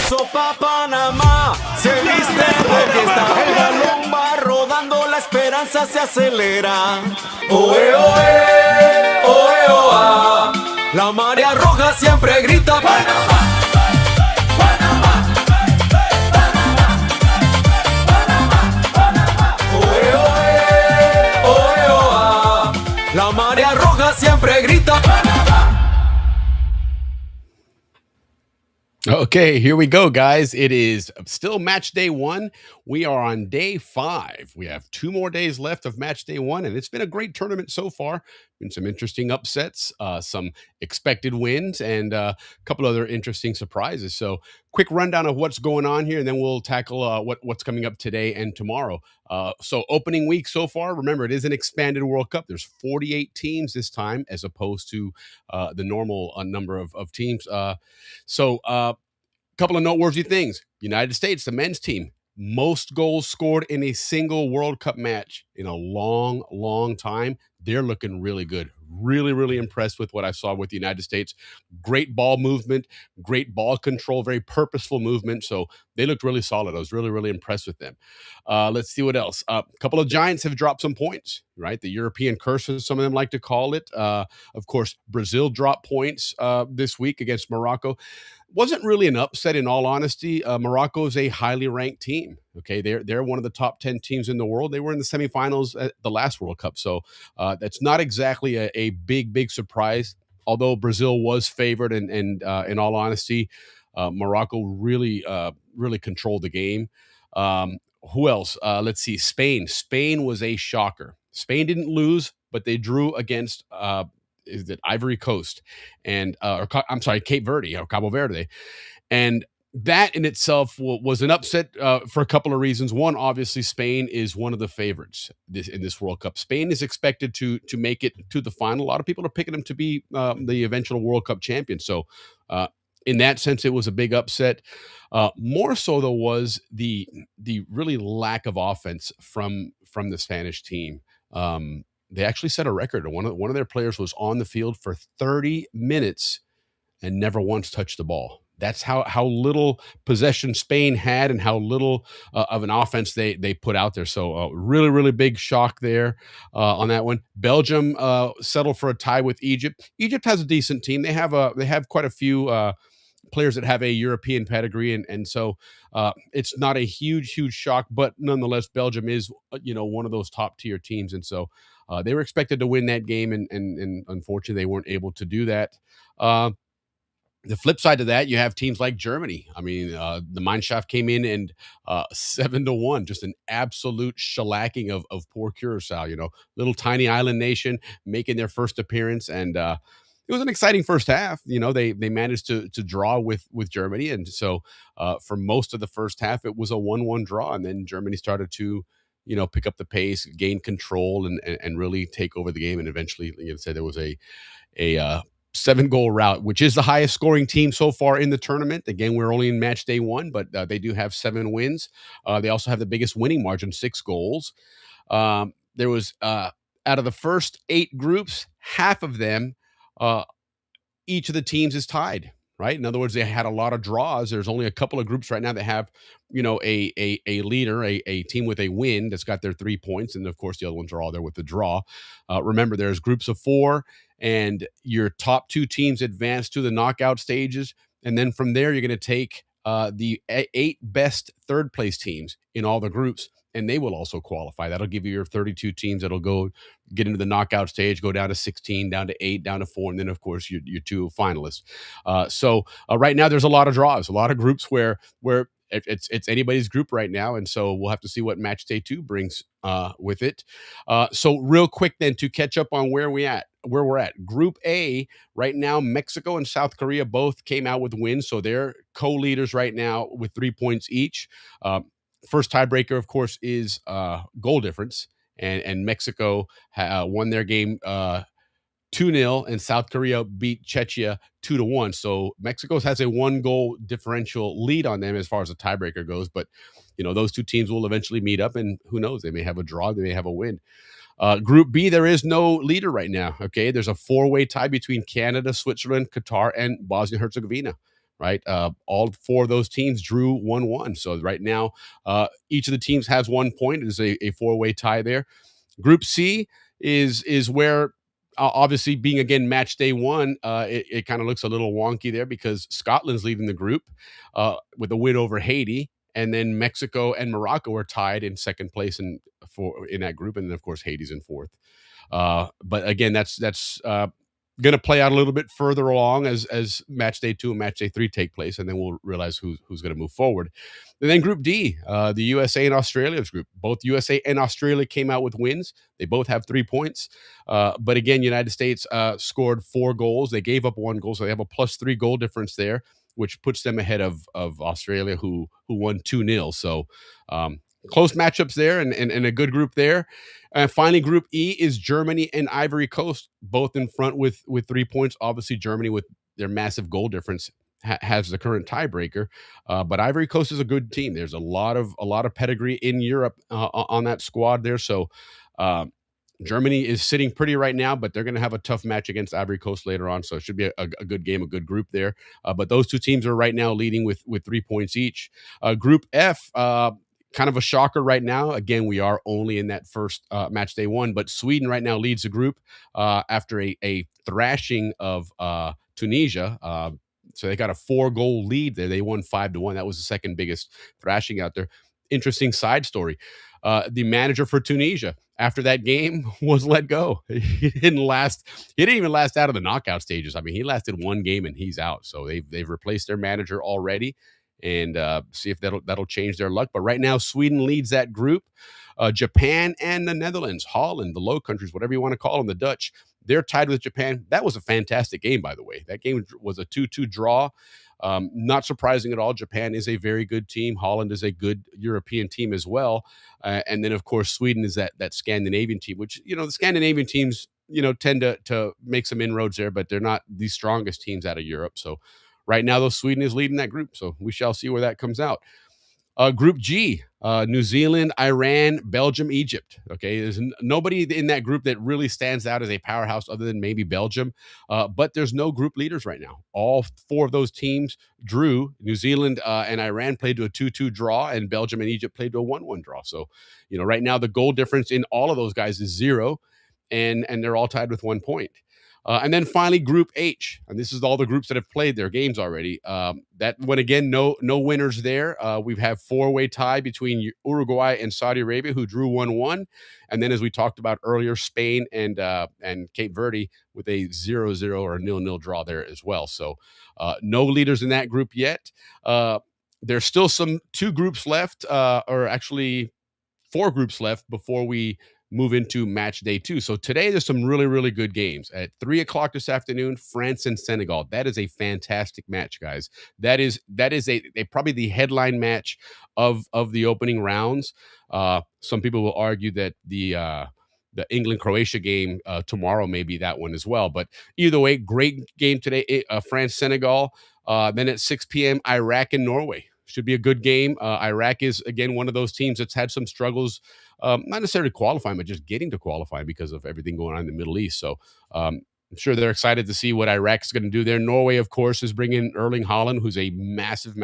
sopa Panamá, se viste de fiesta, el balón va rodando, la esperanza se acelera. Oe, oe, oe, oa, la marea roja siempre grita Panamá. Oe, oe, oe, oa, la marea roja siempre grita Panamá. Okay, here we go, guys. It is still match day 1. We are on day 5. We have 2 more days left of match day 1, and it's been a great tournament so far. Been some interesting upsets, some expected wins, and a couple other interesting surprises. So, quick rundown of what's going on here, and then we'll tackle what's coming up today and tomorrow. So, opening week so far, remember, it is an expanded World Cup. There's 48 teams this time, as opposed to the normal number of teams. Couple of noteworthy things. United States, the men's team, most goals scored in a single World Cup match in a long, long time. They're looking really good. Really, really impressed with what I saw with the United States. Great ball movement, great ball control, very purposeful movement. So they looked really solid. I was really, really impressed with them. Let's see what else. A couple of giants have dropped some points, right? The European curse, as some of them like to call it. Of course, Brazil dropped points this week against Morocco. Wasn't really an upset, in all honesty. Morocco is a highly ranked team. Okay, they're one of the top 10 teams in the world. They were in the semifinals at the last World Cup, so that's not exactly a big surprise. Although Brazil was favored, and in all honesty, Morocco really controlled the game. Who else? Let's see. Spain was a shocker. Spain didn't lose, but they drew against is it Ivory Coast and I'm sorry, Cape Verde or Cabo Verde, and that in itself was an upset for a couple of reasons. One, obviously, Spain is one of the favorites in this World Cup. Spain is expected to make it to the final. A lot of people are picking them to be the eventual World Cup champion. So, in that sense, it was a big upset. More so, though, was the really lack of offense from the Spanish team. They actually set a record. One of their players was on the field for 30 minutes and never once touched the ball. That's how little possession Spain had and how little of an offense they put out there. So really big shock there on that one. Belgium settled for a tie with Egypt. Egypt has a decent team. They have quite a few players that have a European pedigree, and so it's not a huge shock, but nonetheless, Belgium is one of those top tier teams, and so they were expected to win that game, and unfortunately, they weren't able to do that. The flip side of that, you have teams like Germany. I mean, the Mannschaft came in and 7-1, just an absolute shellacking of poor Curacao. Little tiny island nation making their first appearance, and it was an exciting first half. They managed to draw with Germany, and so for most of the first half, it was a 1-1 draw, and then Germany started to pick up the pace, gain control, and really take over the game, and eventually, say there was a 7-goal rout, which is the highest scoring team so far in the tournament. Again, we're only in match day 1, but they do have 7 wins. They also have the biggest winning margin, 6 goals. There was out of the first 8 groups, half of them, each of the teams is tied, right? In other words, they had a lot of draws. There's only a couple of groups right now that have, a leader, a team with a win that's got their 3 points. And of course, the other ones are all there with the draw. Remember, there's groups of 4, and your top 2 teams advance to the knockout stages. And then from there, you're going to take the 8 best third place teams in all the groups, and they will also qualify. That'll give you your 32 teams that'll go get into the knockout stage, go down to 16, down to 8, down to 4, and then, of course, your 2 finalists. So right now, there's a lot of draws, a lot of groups where it's anybody's group right now, and so we'll have to see what match day 2 brings with it. So real quick then, to catch up on where we're at. Group A right now, Mexico and South Korea both came out with wins, so they're co-leaders right now with 3 points each. First tiebreaker, of course, is goal difference, and Mexico won their game 2-0, and South Korea beat Czechia 2-1. So Mexico has a 1-goal differential lead on them as far as the tiebreaker goes. But those 2 teams will eventually meet up, and who knows? They may have a draw, they may have a win. Group B, there is no leader right now. Okay, there's a 4-way tie between Canada, Switzerland, Qatar, and Bosnia-Herzegovina. right? All four of those teams drew 1-1. So right now, each of the teams has 1 point. It is a four-way tie there. Group C is where obviously being again match day one, it kind of looks a little wonky there because Scotland's leading the group with a win over Haiti, and then Mexico and Morocco are tied in second place in that group, and then of course Haiti's in fourth. But again, that's going to play out a little bit further along as match day 2 and match day 3 take place, and then we'll realize who's going to move forward. And then Group D, the USA and Australia's group. Both USA and Australia came out with wins. They both have 3 points. But again, United States scored 4 goals. They gave up 1 goal, so they have a +3 goal difference there, which puts them ahead of Australia, who won 2-0. So close matchups there, and a good group there. Finally, Group E is Germany and Ivory Coast, both in front with 3 points. Obviously, Germany with their massive goal difference has the current tiebreaker, but Ivory Coast is a good team. There's a lot of pedigree in Europe on that squad there. So Germany is sitting pretty right now, but they're going to have a tough match against Ivory Coast later on. So it should be a good game, a good group there. But those 2 teams are right now leading with 3 points each. Group F, kind of a shocker right now. Again, we are only in that first match day 1, but Sweden right now leads the group after a thrashing of Tunisia. So they got a 4-goal lead there. They won 5-1. That was the second biggest thrashing out there. Interesting side story. The manager for Tunisia after that game was let go. He didn't even last out of the knockout stages. I mean, he lasted 1 game and he's out. So they've replaced their manager already, and see if that'll change their luck. But right now, Sweden leads that group. Japan and the Netherlands, Holland, the Low Countries, whatever you want to call them, the Dutch, they're tied with Japan. That was a fantastic game, by the way. That game was a 2-2 draw. Not surprising at all. Japan is a very good team. Holland is a good European team as well. And then, of course, Sweden is that Scandinavian team, which, the Scandinavian teams, tend to make some inroads there, but they're not the strongest teams out of Europe. So right now, though, Sweden is leading that group. So we shall see where that comes out. Group G, New Zealand, Iran, Belgium, Egypt. Okay, there's nobody in that group that really stands out as a powerhouse other than maybe Belgium. But there's no group leaders right now. All 4 of those teams drew. New Zealand and Iran played to a 2-2 draw, and Belgium and Egypt played to a 1-1 draw. So, right now the goal difference in all of those guys is 0, and they're all tied with 1 point. And then finally, Group H, and this is all the groups that have played their games already. That one again, no winners there. We have 4-way tie between Uruguay and Saudi Arabia, who drew 1-1, and then as we talked about earlier, Spain and Cape Verde with a 0-0 or a 0-0 draw there as well. So no leaders in that group yet. There's still 2 groups left, or actually 4 groups left before we move into match day 2. So today there's some really, really good games at 3:00 this afternoon. France and Senegal. That is a fantastic match, guys. That is a probably the headline match of the opening rounds. Some people will argue that the England-Croatia game tomorrow may be that one as well. But either way, great game today. France-Senegal. Then at 6 p.m., Iraq and Norway. Should be a good game. Iraq is, again, one of those teams that's had some struggles, not necessarily qualifying, but just getting to qualifying because of everything going on in the Middle East. So I'm sure they're excited to see what Iraq's going to do there. Norway, of course, is bringing Erling Haaland, who's a massive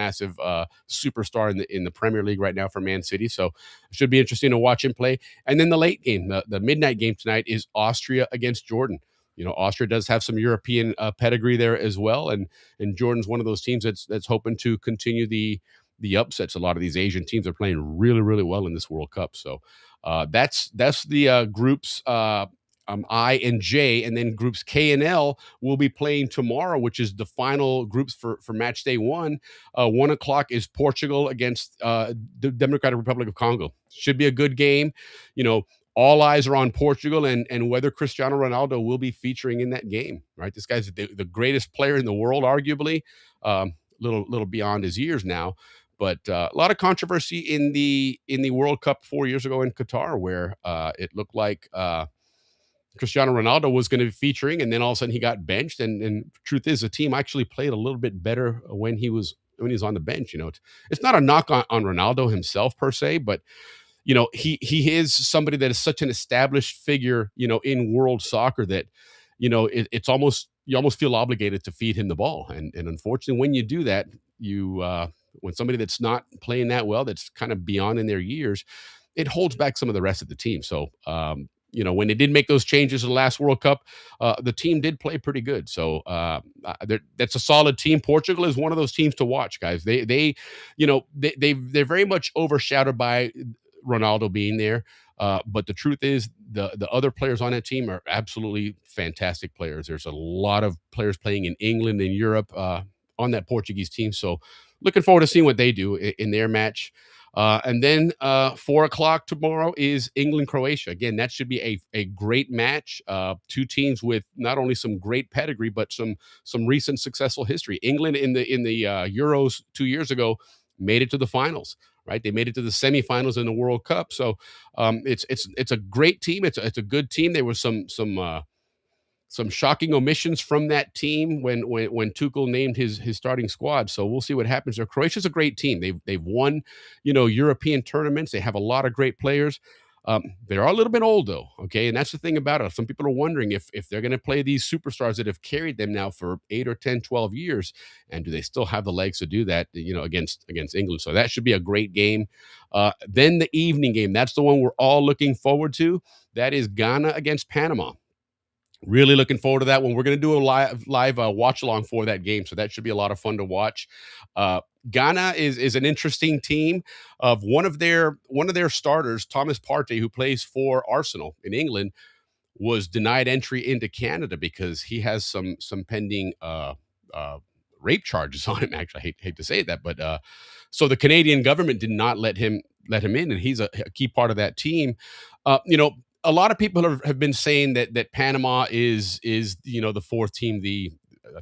superstar in the Premier League right now for Man City. So it should be interesting to watch him play. And then the late game, the midnight game tonight, is Austria against Jordan. Austria does have some European pedigree there as well, and Jordan's one of those teams that's hoping to continue the upsets. A lot of these Asian teams are playing really, really well in this World Cup. So that's the groups I and J, and then groups K and L will be playing tomorrow, which is the final groups for match day 1. 1:00 is Portugal against the Democratic Republic of Congo. Should be a good game. All eyes are on Portugal and whether Cristiano Ronaldo will be featuring in that game, right? This guy's the greatest player in the world, arguably, little beyond his years now. But a lot of controversy in the World Cup 4 years ago in Qatar, where it looked like Cristiano Ronaldo was going to be featuring, and then all of a sudden he got benched. And truth is, the team actually played a little bit better when he was on the bench. It's not a knock on Ronaldo himself per se, but he is somebody that is such an established figure, in world soccer that, it's almost you almost feel obligated to feed him the ball. And unfortunately, when you do that, when somebody that's not playing that well, that's kind of beyond in their years, it holds back some of the rest of the team. So, when they did make those changes in the last World Cup, the team did play pretty good. So that's a solid team. Portugal is one of those teams to watch, guys. They're very much overshadowed by Ronaldo being there. But the truth is, the other players on that team are absolutely fantastic players. There's a lot of players playing in England and Europe on that Portuguese team. So looking forward to seeing what they do in their match. And then 4 o'clock tomorrow is England Croatia. Again, that should be a great match. Two teams with not only some great pedigree but some recent successful history. England in the Euros 2 years ago made it to the finals. Right, they made it to the semifinals in the World Cup. So it's a great team. It's a good team. There was some shocking omissions from that team when Tuchel named his starting squad. So we'll see what happens there. Croatia's a great team. They've won, European tournaments. They have a lot of great players. They're a little bit old though, okay, and that's the thing about it. Some people are wondering if they're going to play these superstars that have carried them now for 8 or 10, 12 years, and do they still have the legs to do that? Against England. So that should be a great game. Then the evening game, that's the one we're all looking forward to. That is Ghana against Panama. Really looking forward to that one. We're going to do a live watch along for that game, so that should be a lot of fun to watch. Ghana is an interesting team. Of one of their starters, Thomas Partey, who plays for Arsenal in England, was denied entry into Canada because he has some pending rape charges on him. Actually, I hate to say that, but so the Canadian government did not let him in, and he's a key part of that team. A lot of people have been saying that Panama is the fourth team.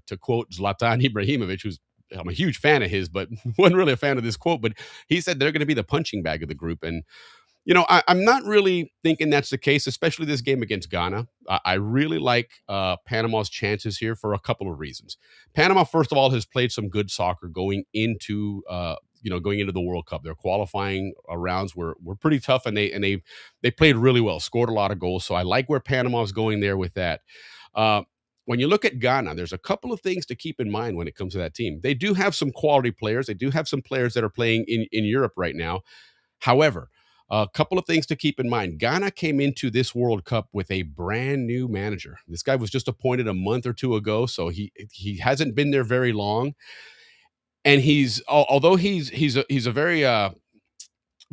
To quote Zlatan Ibrahimovic, who's, I'm a huge fan of his, but wasn't really a fan of this quote. But he said they're going to be the punching bag of the group, and I'm not really thinking that's the case, especially this game against Ghana. I really like Panama's chances here for a couple of reasons. Panama, first of all, has played some good soccer going into the World Cup. Their qualifying rounds were pretty tough, and they played really well, scored a lot of goals. So I like where Panama's going there with that. When you look at Ghana, there's a couple of things to keep in mind when it comes to that team. They do have some quality players. They do have some players that are playing in Europe right now. However, a couple of things to keep in mind. Ghana came into this World Cup with a brand new manager. This guy was just appointed a month or two ago, so he hasn't been there very long. And although he's a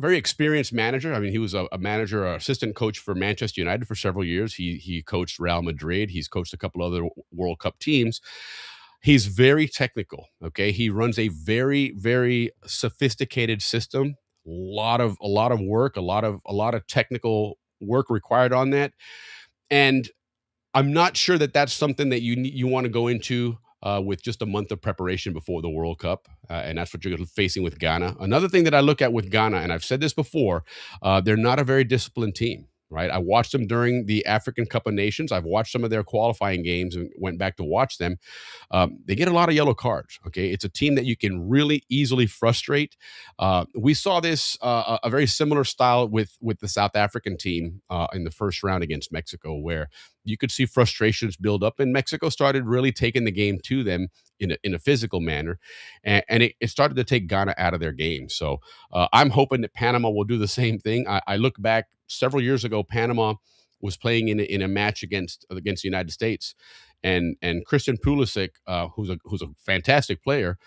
very experienced manager. I mean, he was a manager, assistant coach for Manchester United for several years. He coached Real Madrid. He's coached a couple other World Cup teams. He's very technical. Okay, he runs a very, very sophisticated system. A lot of work, a lot of technical work required on that. And I'm not sure that that's something that you want to go into with just a month of preparation before the World Cup. And that's what you're facing with Ghana. Another thing that I look at with Ghana, and I've said this before, they're not a very disciplined team. Right. I watched them during the African Cup of Nations. I've watched some of their qualifying games and went back to watch them. They get a lot of yellow cards. Okay. It's a team that you can really easily frustrate. We saw this, a very similar style with the South African team in the first round against Mexico, where you could see frustrations build up, and Mexico started really taking the game to them in a physical manner, and it started to take Ghana out of their game. So I'm hoping that Panama will do the same thing. I look back several years ago. Panama was playing in a match against the United States, and Christian Pulisic, who's a fantastic player,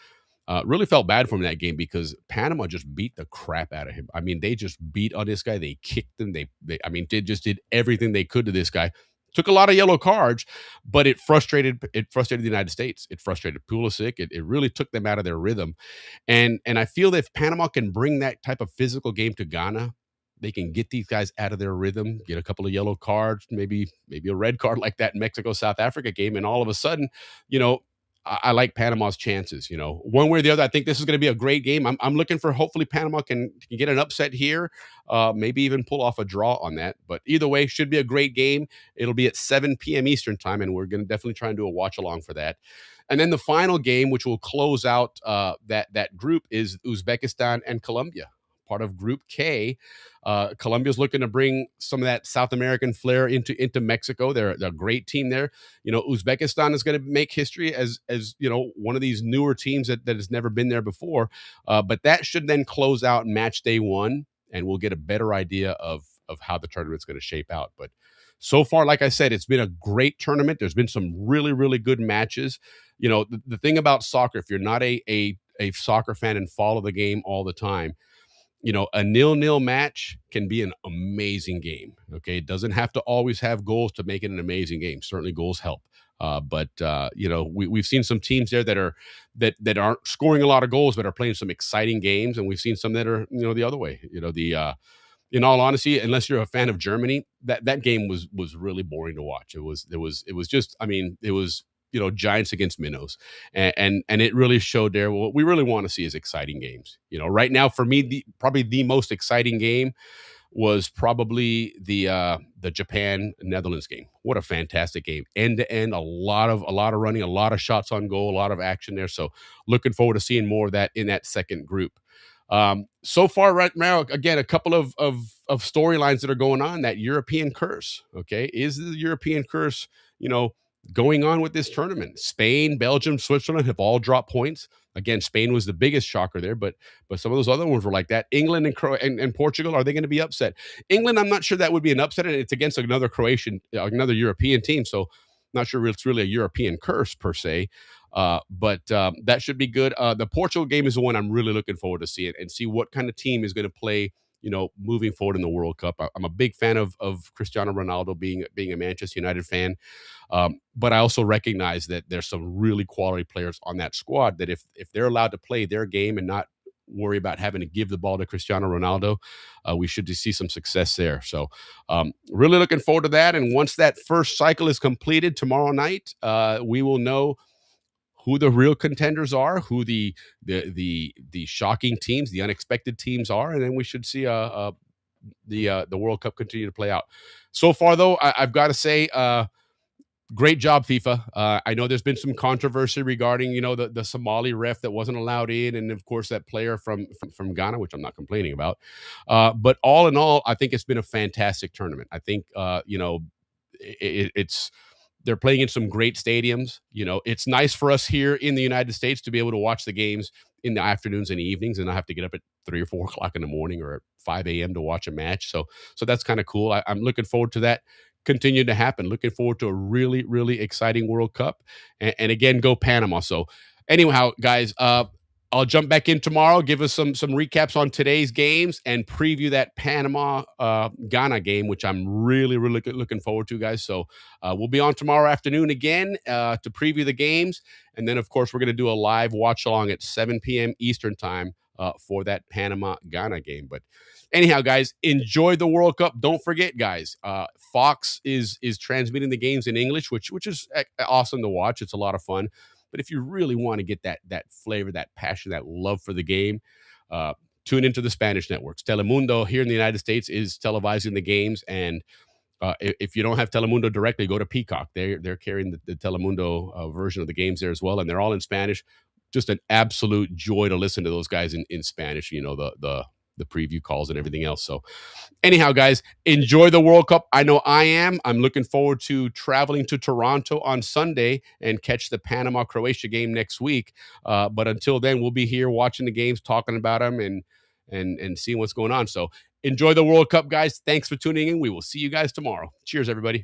really felt bad for him in that game because Panama just beat the crap out of him. I mean, they just beat on this guy. They kicked him. They did everything they could to this guy. Took a lot of yellow cards, but it frustrated the United States. It frustrated Pulisic. It really took them out of their rhythm. And I feel that if Panama can bring that type of physical game to Ghana, they can get these guys out of their rhythm, get a couple of yellow cards, maybe a red card like that Mexico-South Africa game, and all of a sudden, I like Panama's chances. One way or the other. I think this is going to be a great game. I'm looking for, hopefully Panama can get an upset here, maybe even pull off a draw on that. But either way, should be a great game. It'll be at 7 p.m. Eastern time, and we're going to definitely try and do a watch along for that. And then the final game, which will close out that group, is Uzbekistan and Colombia. part of Group K. Colombia's looking to bring some of that South American flair into Mexico. They're a great team there. Uzbekistan is going to make history as one of these newer teams that has never been there before. But that should then close out match day one, and we'll get a better idea of how the tournament's going to shape out. But so far, like I said, it's been a great tournament. There's been some really, really good matches. The thing about soccer, if you're not a soccer fan and follow the game all the time, a 0-0 match can be an amazing game. Okay. It doesn't have to always have goals to make it an amazing game. Certainly goals help. But we've seen some teams there that aren't scoring a lot of goals, but are playing some exciting games. And we've seen some that are, the other way, in all honesty, unless you're a fan of Germany, that game was really boring to watch. It was just, it was, giants against minnows, and it really showed there. What we really want to see is exciting games. Right now for me, probably the most exciting game was probably the Japan Netherlands game. What a fantastic game, end to end, a lot of running, a lot of shots on goal, a lot of action there. So looking forward to seeing more of that in that second group. So far right now, again, a couple of storylines that are going on. That European curse, okay, is the European curse, going on with this tournament. Spain, Belgium, Switzerland have all dropped points. Again, Spain was the biggest shocker there, but some of those other ones were like that. England and Portugal, are they going to be upset? England, I'm not sure that would be an upset, and it's against another another European team, so not sure it's really a European curse per se. But that should be good. The Portugal game is the one I'm really looking forward to seeing and see what kind of team is going to play, moving forward in the World Cup. I'm a big fan of Cristiano Ronaldo, being a Manchester United fan. But I also recognize that there's some really quality players on that squad that if they're allowed to play their game and not worry about having to give the ball to Cristiano Ronaldo, we should see some success there. So really looking forward to that. And once that first cycle is completed tomorrow night, we will know who the real contenders are, who the shocking teams, the unexpected teams are, and then we should see the World Cup continue to play out. So far, though, I've got to say, great job, FIFA. I know there's been some controversy regarding, the Somali ref that wasn't allowed in, and of course that player from Ghana, which I'm not complaining about. But all in all, I think it's been a fantastic tournament. I think it's. They're playing in some great stadiums. It's nice for us here in the United States to be able to watch the games in the afternoons and evenings, and not have to get up at 3 or 4 o'clock in the morning or at 5 a.m. to watch a match. So that's kind of cool. I'm looking forward to that continue to happen. Looking forward to a really, really exciting World Cup. And again, go Panama. So anyhow, guys, I'll jump back in tomorrow, give us some recaps on today's games, and preview that Panama Ghana game, which I'm really, really looking forward to, guys. So we'll be on tomorrow afternoon again to preview the games. And then, of course, we're going to do a live watch along at 7 p.m. Eastern time for that Panama Ghana game. But anyhow, guys, enjoy the World Cup. Don't forget, guys, Fox is transmitting the games in English, which is awesome to watch. It's a lot of fun. But if you really want to get that flavor, that passion, that love for the game, tune into the Spanish networks. Telemundo here in the United States is televising the games, and if you don't have Telemundo directly, go to Peacock. They're carrying the Telemundo version of the games there as well, and they're all in Spanish. Just an absolute joy to listen to those guys in Spanish. The preview calls and everything else. So anyhow, guys, enjoy the World Cup. I know I am. I'm looking forward to traveling to Toronto on Sunday and catch the Panama-Croatia game next week. But until then, we'll be here watching the games, talking about them, and seeing what's going on. So enjoy the World Cup, guys. Thanks for tuning in. We will see you guys tomorrow. Cheers, everybody.